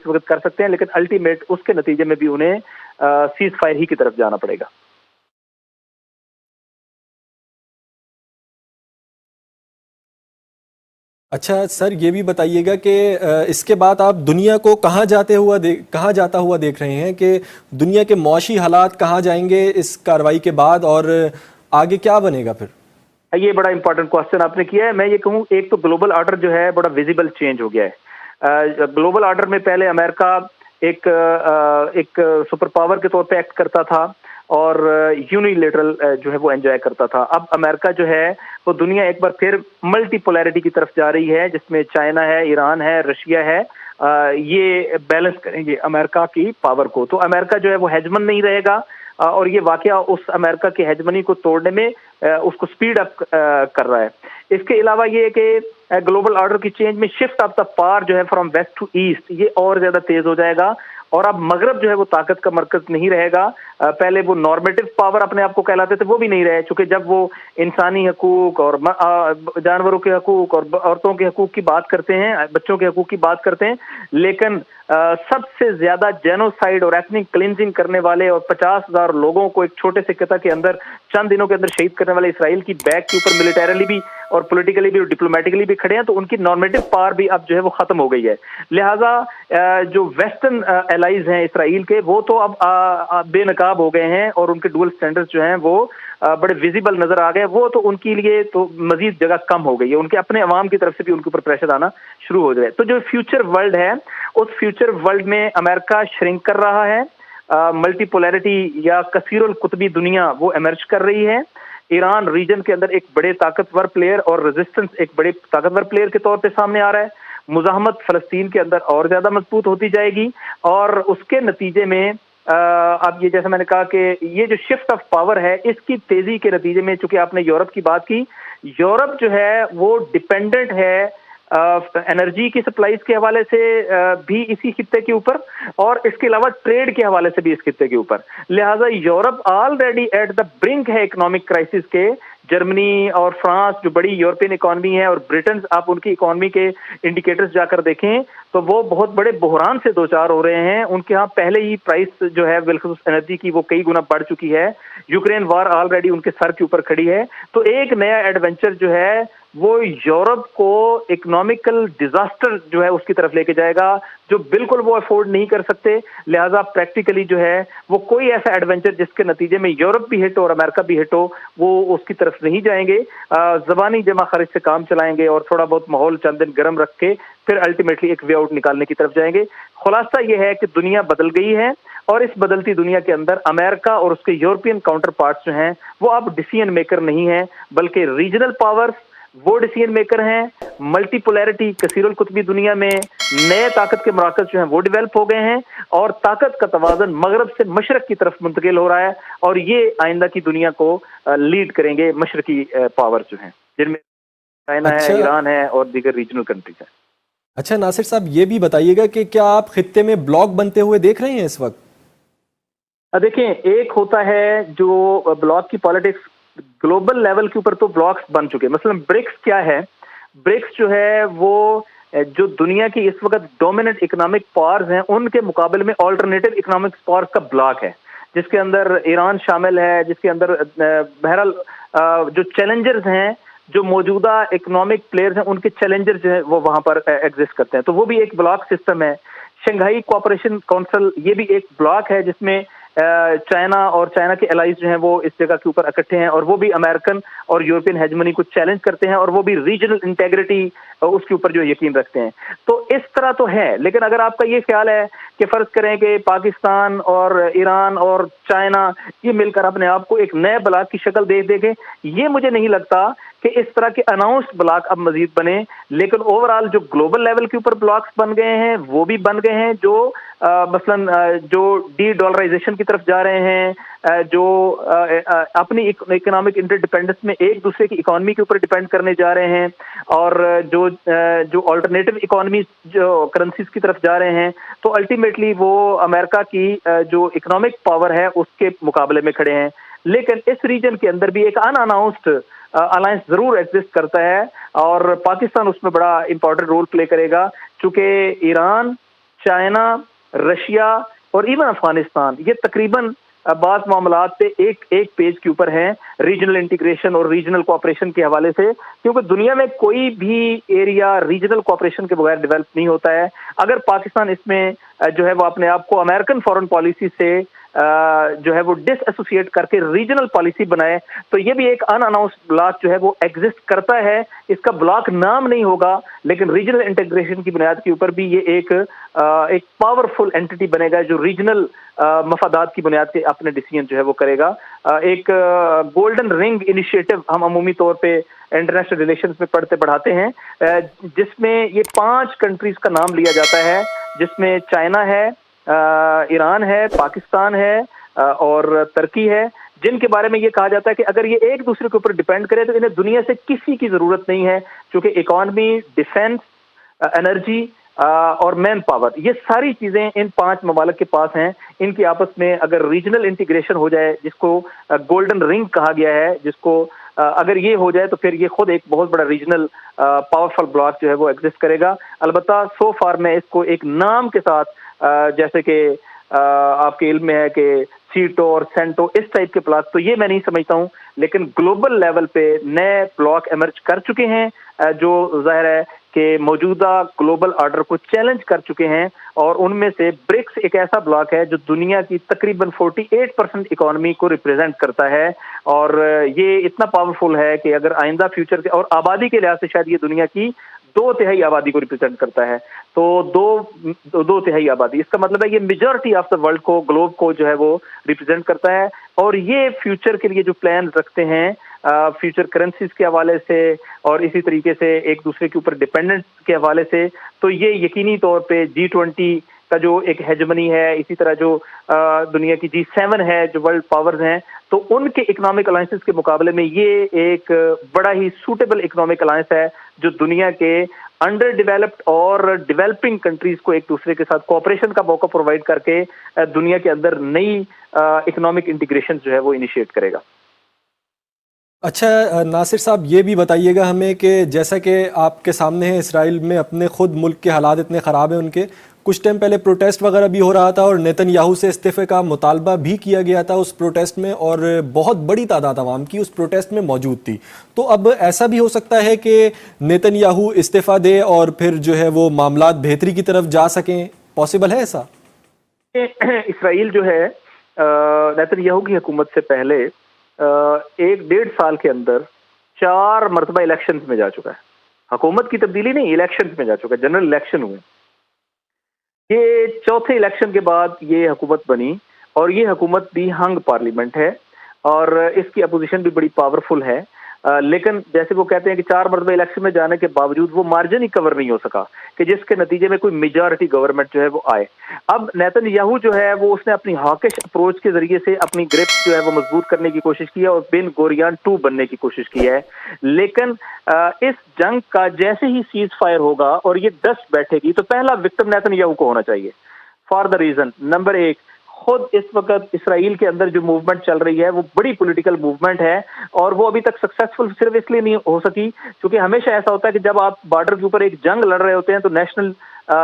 इस वक्त कर सकते हैं, लेकिन अल्टीमेट उसके नतीजे में भी उन्हें सीज फायर ही की तरफ जाना पड़ेगा। अच्छा सर, ये भी बताइएगा कि इसके बाद आप दुनिया को कहाँ जाता हुआ देख रहे हैं, कि दुनिया के मौशी हालात कहाँ जाएंगे इस कार्रवाई के बाद, और आगे क्या बनेगा फिर? ये बड़ा इंपॉर्टेंट क्वेश्चन आपने किया है। मैं ये कहूँ, एक तो ग्लोबल ऑर्डर जो है बड़ा विजिबल चेंज हो गया है। ग्लोबल ऑर्डर में पहले अमेरिका एक सुपर पावर के तौर पे एक्ट करता था और यूनिलेटरल जो है वो एंजॉय करता था। अब अमेरिका जो है वो दुनिया एक बार फिर मल्टीपोलैरिटी की तरफ जा रही है, जिसमें चाइना है, ईरान है, रशिया है। ये बैलेंस करेंगे अमेरिका की पावर को। तो अमेरिका जो है वो हेजमन नहीं रहेगा, और ये वाकया उस अमेरिका की हेजमनी को तोड़ने में उसको स्पीड अप कर रहा है। इसके अलावा ये कि ग्लोबल ऑर्डर की चेंज में शिफ्ट ऑफ द पावर जो है फ्रॉम वेस्ट टू ईस्ट, ये और ज्यादा तेज हो जाएगा। और अब मगरब जो है वो ताकत का मरकज नहीं रहेगा। पहले वो नॉर्मेटिव पावर अपने आप को कहलाते थे, वो भी नहीं रहे, चूंकि जब वो इंसानी हकूक और जानवरों के हकूक और औरतों के हकूक की बात करते हैं, बच्चों के हकूक की बात करते हैं, लेकिन सबसे ज्यादा जेनोसाइड और एथनिक क्लिंजिंग करने वाले और 50,000 लोगों को एक छोटे से किता के अंदर चंद दिनों के अंदर शहीद करने वाले इसराइल की बैक के ऊपर मिलिटरीली भी और पॉलिटिकली भी और डिप्लोमेटिकली भी खड़े हैं। तो उनकी नॉर्मेटिव पावर भी अब जो है वो खत्म हो गई है। लिहाजा जो वेस्टर्न एलाइज हैं इसराइल के, वो तो अब बेनकाब हो गए हैं और उनके डुअल स्टैंडर्ड्स जो हैं वो बड़े विजिबल नजर आ गए। वो तो उनके लिए तो मजीद जगह कम हो गई है, उनके अपने अवाम की तरफ से भी उनके ऊपर प्रेशर आना शुरू हो जाए। तो जो फ्यूचर वर्ल्ड है, उस फ्यूचर वर्ल्ड में अमेरिका श्रिंक कर रहा है, मल्टीपोलैरिटी या कसीरुल कुतबी दुनिया वो एमर्ज कर रही है। ईरान रीजन के अंदर एक बड़े ताकतवर प्लेयर और रेजिस्टेंस एक बड़े ताकतवर प्लेयर के तौर पे सामने आ रहा है। मुजाहमत फलस्तीन के अंदर और ज्यादा मजबूत होती जाएगी, और उसके नतीजे में अब ये जैसे मैंने कहा कि ये जो शिफ्ट ऑफ पावर है, इसकी तेजी के नतीजे में, चूंकि आपने यूरोप की बात की, यूरोप जो है वो डिपेंडेंट है एनर्जी की सप्लाईज के हवाले से भी इसी खित्ते के ऊपर, और इसके अलावा ट्रेड के हवाले से भी इस खित्ते के ऊपर। लिहाजा Europe already at the brink है इकोनॉमिक क्राइसिस के। जर्मनी और फ्रांस जो बड़ी यूरोपियन इकोनॉमी है, और ब्रिटेन, आप उनकी इकोनॉमी के इंडिकेटर्स जाकर देखें तो वो बहुत बड़े बहरान से दो चार हो रहे हैं। उनके यहाँ पहले ही प्राइस जो है बिलखुसूस एनर्जी की वो कई गुना बढ़ चुकी है। यूक्रेन वार ऑलरेडी उनके सर के ऊपर खड़ी है। तो एक नया एडवेंचर जो है वो यूरोप को इकोनॉमिकल डिजास्टर जो है उसकी तरफ लेके जाएगा, जो बिल्कुल वो अफोर्ड नहीं कर सकते। लिहाजा प्रैक्टिकली जो है वो कोई ऐसा एडवेंचर जिसके नतीजे में यूरोप भी हिट हो और अमेरिका भी हिट हो, वो उसकी तरफ नहीं जाएंगे। जबानी जमा खर्च से काम चलाएंगे और थोड़ा बहुत माहौल चंद दिन गर्म रख के फिर अल्टीमेटली एक वे आउट निकालने की तरफ जाएंगे। खुलासा ये है कि दुनिया बदल गई है, और इस बदलती दुनिया के अंदर अमेरिका और उसके यूरोपियन काउंटर पार्ट्स जो हैं वो अब डिसीजन मेकर नहीं है, बल्कि रीजनल पावर्स वो डिसीजन मेकर हैं। मल्टीपोलैरिटी कसीरुल कुतबी दुनिया में नए ताकत के मराकज जो हैं वो डेवलप हो गए हैं, और ताकत का तवाज़ुन मगरब से मशरक की तरफ मुंतकिल हो रहा है, और ये आइंदा की दुनिया को लीड करेंगे मशरकी पावर जो हैं, जिनमें चाइना है, ईरान है और दीगर रीजनल कंट्रीज हैं। अच्छा नासिर साहब, ये भी बताइएगा कि क्या आप खित्ते में ब्लॉक बनते हुए देख रहे हैं इस वक्त? देखें, एक होता है जो ब्लॉक की पॉलिटिक्स, ग्लोबल लेवल के ऊपर तो ब्लॉक्स बन चुके हैं। मसलन ब्रिक्स क्या है? ब्रिक्स जो है वो जो दुनिया की इस वक्त डोमिनेंट इकोनॉमिक पावर्स हैं उनके मुकाबले में ऑल्टरनेटिव इकोनॉमिक पावर्स का ब्लॉक है, जिसके अंदर ईरान शामिल है, जिसके अंदर बहरहाल जो चैलेंजर्स हैं, जो मौजूदा इकोनॉमिक प्लेयर्स हैं, उनके चैलेंजर्स जो है वो वहां पर एग्जिस्ट करते हैं। तो वो भी एक ब्लॉक सिस्टम है। शंघाई कोऑपरेशन काउंसिल ये भी एक ब्लॉक है, जिसमें चाइना और चाइना के एलाइज जो हैं वो इस जगह के ऊपर इकट्ठे हैं, और वो भी अमेरिकन और यूरोपियन हेजमनी को चैलेंज करते हैं, और वो भी रीजनल इंटेग्रिटी उसके ऊपर जो यकीन रखते हैं। तो इस तरह तो है, लेकिन अगर आपका ये ख्याल है कि फर्ज करें कि पाकिस्तान और ईरान और चाइना ये मिलकर अपने आप को एक नए ब्लॉक की शक्ल दे देंगे, ये मुझे नहीं लगता कि इस तरह के अनाउंस्ड ब्लॉक अब मजीद बने। लेकिन ओवरऑल जो ग्लोबल लेवल के ऊपर ब्लॉक्स बन गए हैं वो भी बन गए हैं, जो मसलन जो डी डॉलराइजेशन की तरफ जा रहे हैं, जो अपनी इकोनॉमिक इंटरडिपेंडेंस में एक दूसरे की इकोनॉमी के ऊपर डिपेंड करने जा रहे हैं, और जो अल्टरनेटिव इकोनॉमी जो करेंसीज की तरफ जा रहे हैं, तो अल्टीमेटली वो अमेरिका की जो इकोनॉमिक पावर है उसके मुकाबले में खड़े हैं। लेकिन इस रीजन के अंदर भी एक अनअनाउंस्ड अलायंस जरूर एग्जिस्ट करता है, और पाकिस्तान उसमें बड़ा इंपॉर्टेंट रोल प्ले करेगा, चूंकि ईरान, चाइना, रशिया और इवन अफगानिस्तान, ये तकरीबन बात मामलात पे एक पेज के ऊपर हैं रीजनल इंटीग्रेशन और रीजनल कोऑपरेशन के हवाले से, क्योंकि दुनिया में कोई भी एरिया रीजनल कोऑपरेशन के बगैर डेवलप नहीं होता है। अगर पाकिस्तान इसमें जो है वो अपने आप को अमेरिकन फॉरेन पॉलिसी से जो है वो डिसएसोसिएट करके रीजनल पॉलिसी बनाए, तो ये भी एक अनअनाउंस्ड ब्लॉक जो है वो एग्जिस्ट करता है। इसका ब्लॉक नाम नहीं होगा, लेकिन रीजनल इंटीग्रेशन की बुनियाद के ऊपर भी ये एक पावरफुल एंटिटी बनेगा जो रीजनल मफादात की बुनियाद पे अपने डिसीजन जो है वो करेगा। एक गोल्डन रिंग इनिशिएटिव हम अमूमी तौर पे इंटरनेशनल रिलेशंस में पढ़ते पढ़ाते हैं, जिसमें ये 5 कंट्रीज का नाम लिया जाता है, जिसमें चाइना है, ईरान है, पाकिस्तान है और तुर्की है, जिनके बारे में ये कहा जाता है कि अगर ये एक दूसरे के ऊपर डिपेंड करे तो इन्हें दुनिया से किसी की जरूरत नहीं है, क्योंकि इकोनॉमी, डिफेंस, एनर्जी और मैन पावर, ये सारी चीजें इन 5 ममालिक के पास हैं। इनकी आपस में अगर रीजनल इंटीग्रेशन हो जाए, जिसको गोल्डन रिंग कहा गया है, जिसको अगर ये हो जाए तो फिर ये खुद एक बहुत बड़ा रीजनल पावरफुल ब्लॉक जो है वो एग्जिस्ट करेगा। अलबत्ता सो फार मैं इसको एक नाम के साथ, जैसे कि आपके इल्म में है कि सीटो और सेंटो, इस टाइप के ब्लॉक, तो ये मैं नहीं समझता हूँ, लेकिन ग्लोबल लेवल पे नए ब्लॉक इमर्ज कर चुके हैं जो जाहिर है कि मौजूदा ग्लोबल ऑर्डर को चैलेंज कर चुके हैं, और उनमें से ब्रिक्स एक ऐसा ब्लॉक है जो दुनिया की तकरीबन 48% इकोनॉमी को रिप्रेजेंट करता है, और ये इतना पावरफुल है कि अगर आइंदा फ्यूचर के और आबादी के लिहाज से शायद ये दुनिया की 2/3 आबादी को रिप्रेजेंट करता है। तो 2/3 आबादी, इसका मतलब है ये मेजॉरिटी ऑफ द वर्ल्ड को, ग्लोब को जो है वो रिप्रेजेंट करता है। और ये फ्यूचर के लिए जो प्लान रखते हैं फ्यूचर करेंसीज के हवाले से और इसी तरीके से एक दूसरे के ऊपर डिपेंडेंट के हवाले से, तो ये यकीनी तौर पे G20 का जो एक हेजमनी है, इसी तरह जो दुनिया की G7 है, जो वर्ल्ड पावर्स हैं, तो उनके इकोनॉमिक अलायंसेस के मुकाबले में ये एक बड़ा ही सूटेबल इकोनॉमिक अलायंस है जो दुनिया के अंडर डेवलप्ड और डेवलपिंग कंट्रीज को एक दूसरे के साथ कोऑपरेशन का मौका प्रोवाइड करके दुनिया के अंदर नई इकोनॉमिक इंटीग्रेशन जो है वो इनिशिएट करेगा। अच्छा नासिर साहब, ये भी बताइएगा हमें कि जैसा कि आपके सामने है, इसराइल में अपने खुद मुल्क के हालात इतने ख़राब हैं उनके, कुछ टाइम पहले प्रोटेस्ट वगैरह भी हो रहा था और नेतन्याहू से इस्तीफे का मुतालबा भी किया गया था उस प्रोटेस्ट में, और बहुत बड़ी तादाद आवाम की उस प्रोटेस्ट में मौजूद थी। तो अब ऐसा भी हो सकता है कि नेतन्याहू इस्तीफा दे और फिर जो है वो मामलात बेहतरी की तरफ जा सकें, पॉसिबल है ऐसा? इसराइल जो है नेतन्याहू की हुकूमत से पहले 1-1.5 साल के अंदर 4 मरतबा इलेक्शंस में जा चुका है। हुकूमत की तब्दीली नहीं, इलेक्शंस में जा चुका है, जनरल इलेक्शन हुए। ये चौथे इलेक्शन के बाद ये हुकूमत बनी, और ये हुकूमत भी हंग पार्लियामेंट है और इसकी अपोजिशन भी बड़ी पावरफुल है, लेकिन जैसे वो कहते हैं कि 4 मरतबा इलेक्शन में जाने के बावजूद वो मार्जिन ही कवर नहीं हो सका कि जिसके नतीजे में कोई मेजॉरिटी गवर्नमेंट जो है वो आए। अब नेतन्याहू जो है वो उसने अपनी हॉकिश अप्रोच के जरिए से अपनी ग्रिप जो है वो मजबूत करने की कोशिश की है और बेन गोरियन 2 बनने की कोशिश की है, लेकिन इस जंग का जैसे ही सीज फायर होगा और ये डस्ट बैठेगी तो पहला विक्टिम नेतन्याहू को होना चाहिए, फॉर द रीजन नंबर 1, खुद इस वक्त इसराइल के अंदर जो मूवमेंट चल रही है वो बड़ी पॉलिटिकल मूवमेंट है, और वो अभी तक सक्सेसफुल सिर्फ इसलिए नहीं हो सकी क्योंकि हमेशा ऐसा होता है कि जब आप बॉर्डर के ऊपर एक जंग लड़ रहे होते हैं तो नेशनल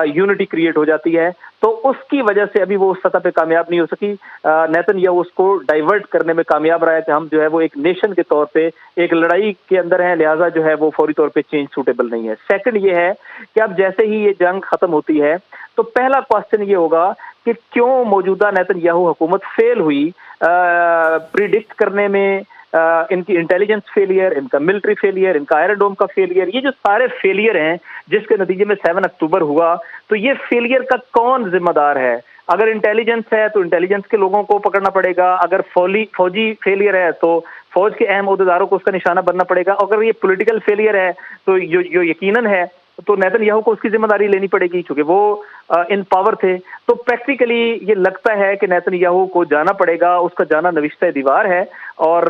यूनिटी क्रिएट हो जाती है, तो उसकी वजह से अभी वो उस सतह पे कामयाब नहीं हो सकी। नेतन्याहू उसको डाइवर्ट करने में कामयाब रहा है कि हम जो है वो एक नेशन के तौर पे एक लड़ाई के अंदर हैं, लिहाजा जो है वो फौरी तौर पे चेंज सूटेबल नहीं है। सेकंड ये है कि अब जैसे ही ये जंग खत्म होती है तो पहला क्वेश्चन ये होगा कि क्यों मौजूदा नेतन्याहू हुकूमत फेल हुई प्रिडिक्ट करने में, इनकी इंटेलिजेंस फेलियर, इनका मिलिट्री फेलियर, इनका आयरन डोम का फेलियर, ये जो सारे फेलियर हैं जिसके नतीजे में 7 अक्टूबर हुआ, तो ये फेलियर का कौन जिम्मेदार है? अगर इंटेलिजेंस है तो इंटेलिजेंस के लोगों को पकड़ना पड़ेगा, अगर फौजी फेलियर है तो फौज के अहम ओहदेदारों को उसका निशाना बनना पड़ेगा, अगर ये पॉलिटिकल फेलियर है तो जो यकीनन है तो नेतन्याहू को उसकी जिम्मेदारी लेनी पड़ेगी क्योंकि वो इन पावर थे। तो प्रैक्टिकली ये लगता है कि नेतन्याहू को जाना पड़ेगा, उसका जाना नविश्ते दीवार है। और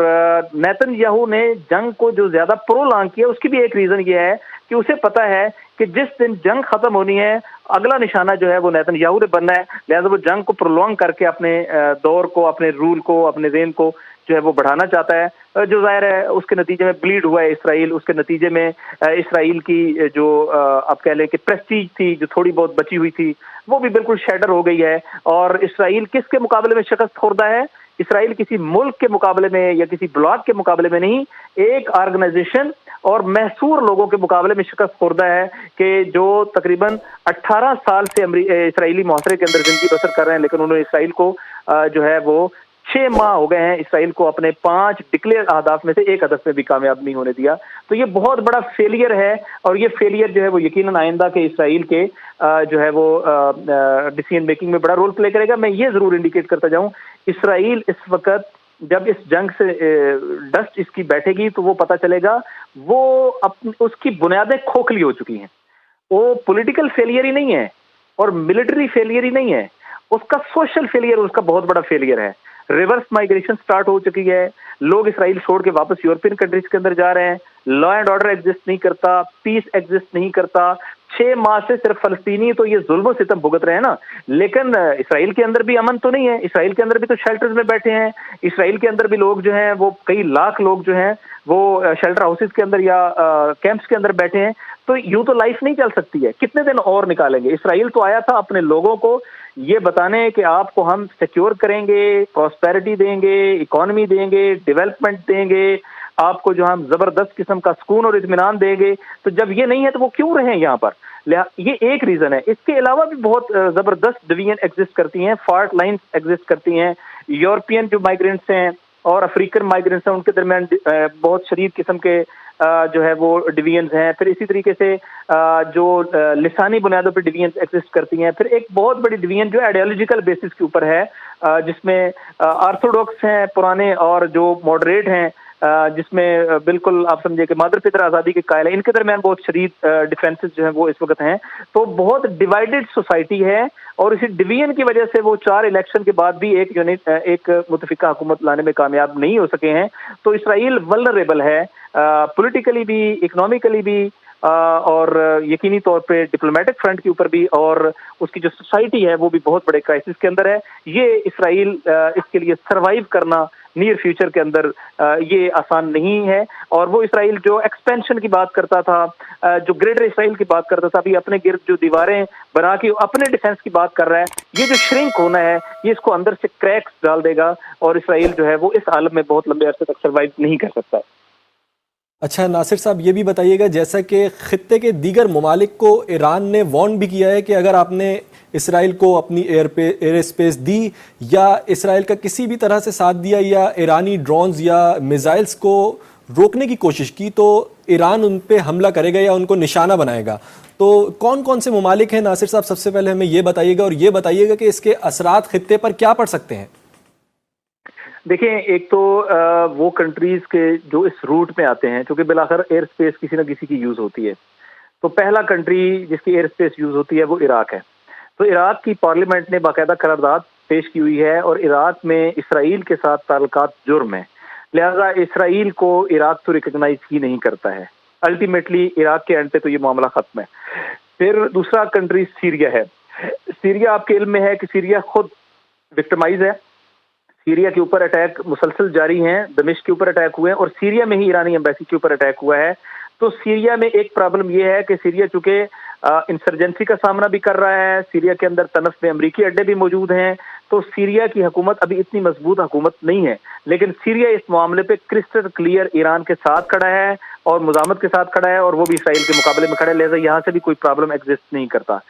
नेतन्याहू ने जंग को जो ज्यादा प्रोलॉन्ग किया उसकी भी एक रीजन ये है कि उसे पता है कि जिस दिन जंग खत्म होनी है अगला निशाना जो है वो नेतन्याहू ने बनना है, लिहाजा वो जंग को प्रोलॉन्ग करके अपने दौर को, अपने रूल को, अपने रेन को जो है वो बढ़ाना चाहता है, जो ज़ाहिर है उसके नतीजे में ब्लीड हुआ है इसराइल। उसके नतीजे में इसराइल की जो आप कह लें कि प्रेस्टीज थी, जो थोड़ी बहुत बची हुई थी, वो भी बिल्कुल शैटर हो गई है। और इसराइल किसके मुकाबले में शिकस्त खोरदा है? इसराइल किसी मुल्क के मुकाबले में या किसी ब्लॉक के मुकाबले में नहीं, एक ऑर्गेनाइजेशन और महसूर लोगों के मुकाबले में शिकस्त खोरदा है कि जो तकरीबन 18 साल से इसराइली मुआशरे के अंदर जिंदगी बसर कर रहे हैं, लेकिन उन्होंने इसराइल को जो है वो 6 माह हो गए हैं इसराइल को अपने 5 डिक्लेयर अहदाफ में से एक हदफ में भी कामयाब नहीं होने दिया। तो ये बहुत बड़ा फेलियर है, और ये फेलियर जो है वो यकीनन आइंदा के इसराइल के जो है वो डिसीजन मेकिंग में बड़ा रोल प्ले करेगा। मैं ये जरूर इंडिकेट करता जाऊं, इसराइल इस वक्त जब इस जंग से डस्ट इसकी बैठेगी तो वो पता चलेगा वो उसकी बुनियादें खोखली हो चुकी हैं। वो पॉलिटिकल फेलियर ही नहीं है और मिलिट्री फेलियर ही नहीं है, उसका सोशल फेलियर उसका बहुत बड़ा फेलियर है। रिवर्स माइग्रेशन स्टार्ट हो चुकी है, लोग इसराइल छोड़ के वापस यूरोपियन कंट्रीज के अंदर जा रहे हैं, लॉ एंड ऑर्डर एग्जिस्ट नहीं करता, पीस एग्जिस्ट नहीं करता। 6 माह से सिर्फ फलस्तीनी तो ये जुल्म सितम भुगत रहे हैं ना, लेकिन इसराइल के अंदर भी अमन तो नहीं है। इसराइल के अंदर भी तो शेल्टर्स में बैठे हैं, इसराइल के अंदर भी लोग जो हैं वो कई लाख लोग जो हैं वो शेल्टर हाउसेस के अंदर या कैंप्स के अंदर बैठे हैं। तो यूं तो लाइफ नहीं चल सकती है, कितने दिन और निकालेंगे? इसराइल तो आया था अपने लोगों को ये बताने कि आपको हम सिक्योर करेंगे, प्रॉस्पेरिटी देंगे, इकोनॉमी देंगे, डेवलपमेंट देंगे, आपको जो हम जबरदस्त किस्म का सुकून और इत्मीनान देंगे। तो जब ये नहीं है तो वो क्यों रहे यहाँ पर? ये एक रीजन है। इसके अलावा भी बहुत जबरदस्त डिवीजन एग्जिस्ट करती हैं, फॉल्ट लाइन्स एग्जिस्ट करती हैं। यूरोपियन जो माइग्रेंट्स हैं और अफ्रीकन माइग्रेंट्स हैं, उनके दरमियान बहुत शदीद किस्म के जो है वो डिवीजन्स हैं। फिर इसी तरीके से जो लिसानी बुनियादों पर डिवीजन्स एग्जिस्ट करती हैं। फिर एक बहुत बड़ी डिवीजन जो आइडियोलॉजिकल बेसिस के ऊपर है, जिसमें ऑर्थोडॉक्स हैं पुराने और जो मॉडरेट हैं, जिसमें बिल्कुल आप समझे कि मादर पितर आज़ादी के कायल है। इनके दरमियान बहुत शदीद डिफरेंसेस जो हैं वो इस वक्त हैं। तो बहुत डिवाइडेड सोसाइटी है, और इसी डिवीजन की वजह से वो 4 इलेक्शन के बाद भी एक मुतफिका हुकूमत लाने में कामयाब नहीं हो सके हैं। तो इसराइल वल्नरेबल है, पॉलिटिकली भी, इकोनॉमिकली भी, और यकीनी तौर पे डिप्लोमेटिक फ्रंट के ऊपर भी, और उसकी जो सोसाइटी है वो भी बहुत बड़े क्राइसिस के अंदर है। ये इसराइल इसके लिए सरवाइव करना नियर फ्यूचर के अंदर ये आसान नहीं है। और वो इसराइल जो एक्सपेंशन की बात करता था, जो ग्रेटर इसराइल की बात करता था, अभी अपने गिर्द जो दीवारें बना के अपने डिफेंस की बात कर रहा है, ये जो श्रिंक होना है ये इसको अंदर से क्रैक्स डाल देगा, और इसराइल जो है वो इस आलम में बहुत लंबे अरसे तक सर्वाइव नहीं कर सकता। अच्छा नासिर साहब, ये भी बताइएगा, जैसा कि खित्ते के दीगर ममालिक को ईरान ने वार्न भी किया है कि अगर आपने इसराइल को अपनी एयर स्पेस दी या इसराइल का किसी भी तरह से साथ दिया या ईरानी ड्रोन्स या मिसाइल्स को रोकने की कोशिश की, तो ईरान उन पे हमला करेगा या उनको निशाना बनाएगा। तो कौन कौन से ममालिक हैं नासिर साहब, सबसे पहले हमें ये बताइएगा, और ये बताइएगा कि इसके असरात खित्ते पर क्या पड़ सकते हैं। देखें, एक तो वो कंट्रीज के जो इस रूट में आते हैं, क्योंकि बिलाखिर एयर स्पेस किसी न किसी की यूज होती है, तो पहला कंट्री जिसकी एयर स्पेस यूज होती है वो इराक है। तो इराक की पार्लियामेंट ने बाकायदा करारदाद पेश की हुई है, और इराक में इसराइल के साथ ताल्लुकात जुर्म है, लिहाजा इसराइल को इराक तो रिकग्नाइज ही नहीं करता है। अल्टीमेटली इराक के एंड पे तो ये मामला खत्म है। फिर दूसरा कंट्री सीरिया है। सीरिया आपके इल्म में है कि सीरिया खुद विक्टिमाइज है, सीरिया के ऊपर अटैक मुसलसल जारी हैं, दमिश्क के ऊपर अटैक हुए हैं, और सीरिया में ही ईरानी एम्बेसी के ऊपर अटैक हुआ है। तो सीरिया में एक प्रॉब्लम यह है कि सीरिया चूंकि इंसर्जेंसी का सामना भी कर रहा है, सीरिया के अंदर तनफ में अमरीकी अड्डे भी मौजूद हैं, तो सीरिया की हुकूमत अभी इतनी मजबूत हुकूमत नहीं है। लेकिन सीरिया इस मामले पे क्रिस्टल क्लियर ईरान के साथ खड़ा है और मुजामत के साथ खड़ा है, और वो भी इसराइल के मुकाबले में खड़ा है, लिहाजा यहाँ से भी कोई प्रॉब्लम एग्जिस्ट नहीं करता।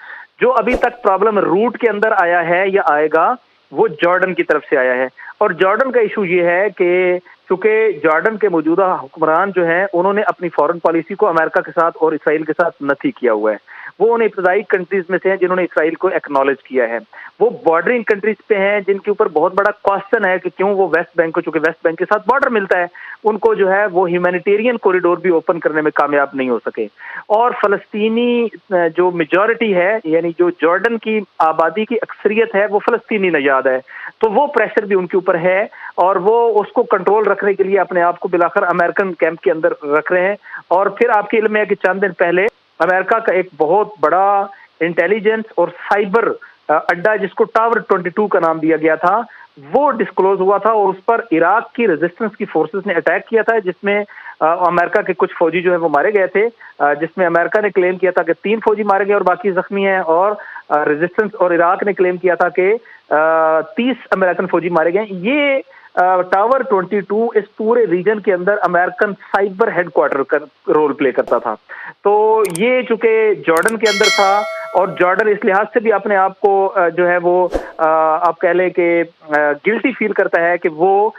जो अभी तक प्रॉब्लम रूट के अंदर आया है या आएगा वो जॉर्डन की तरफ से आया है, और जॉर्डन का इशू ये है कि चूंकि जॉर्डन के मौजूदा हुक्मरान जो हैं उन्होंने अपनी फॉरेन पॉलिसी को अमेरिका के साथ और इसराइल के साथ नफी किया हुआ है। वो उन इब्तदाई कंट्रीज में से हैं जिन्होंने इसराइल को एक्नॉलेज किया है। वो बॉर्डरिंग कंट्रीज पे हैं जिनके ऊपर बहुत बड़ा क्वेश्चन है कि क्यों वो वेस्ट बैंक को, चूंकि वेस्ट बैंक के साथ बॉर्डर मिलता है, उनको जो है वो ह्यूमैनिटेरियन कॉरिडोर भी ओपन करने में कामयाब नहीं हो सके। और फलस्तीनी जो मेजॉरिटी है, यानी जो जॉर्डन की आबादी की अक्सरियत है, वो फलस्तीनी नजाद है, तो वो प्रेशर भी उनके ऊपर है, और वो उसको कंट्रोल रखने के लिए अपने आप को बिलाखिर अमेरिकन कैंप के अंदर रख रहे हैं। और फिर आपके इल्म में है कि चंद दिन पहले अमेरिका का एक बहुत बड़ा इंटेलिजेंस और साइबर अड्डा जिसको टावर 22 का नाम दिया गया था, وہ ڈسکلوز ہوا تھا، اور اس پر عراق کی ریزسٹنس کی فورسز نے اٹیک کیا تھا، جس میں امریکہ کے کچھ فوجی جو ہے وہ مارے گئے تھے، جس میں امریکہ نے کلیم کیا تھا کہ 3 فوجی مارے گئے اور باقی زخمی ہیں، اور ریزسٹنس اور عراق نے کلیم کیا تھا کہ 30 امریکن فوجی مارے گئے. یہ ٹاور 22 اس پورے ریجن کے اندر امریکن سائبر ہیڈ کوارٹر کا رول پلے کرتا تھا. تو یہ چونکہ جارڈن کے اندر تھا، اور جارڈن اس لحاظ سے بھی اپنے آپ کو جو ہے وہ آپ کہہ لیں کہ گلٹی فیل کرتا ہے کہ وہ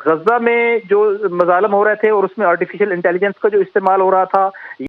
غزہ میں جو مظالم ہو رہے تھے اور اس میں آرٹیفیشل انٹیلیجنس کا جو استعمال ہو رہا تھا